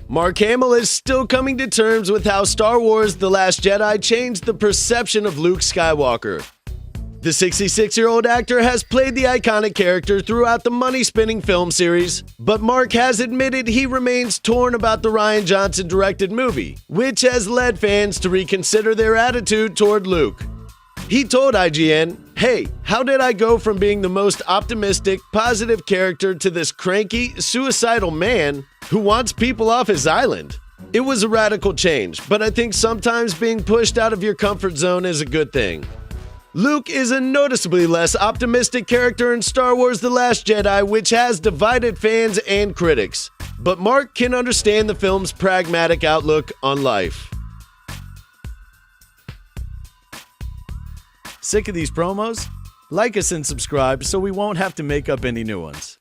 Mark Hamill is still coming to terms with how Star Wars The Last Jedi changed the perception of Luke Skywalker. The 66-year-old actor has played the iconic character throughout the money-spinning film series, but Mark has admitted he remains torn about the Rian Johnson-directed movie, which has led fans to reconsider their attitude toward Luke. He told IGN, "Hey, how did I go from being the most optimistic, positive character to this cranky, suicidal man who wants people off his island? It was a radical change, but I think sometimes being pushed out of your comfort zone is a good thing." Luke is a noticeably less optimistic character in Star Wars The Last Jedi, which has divided fans and critics. But Mark can understand the film's pragmatic outlook on life. Sick of these promos? Like us and subscribe so we won't have to make up any new ones.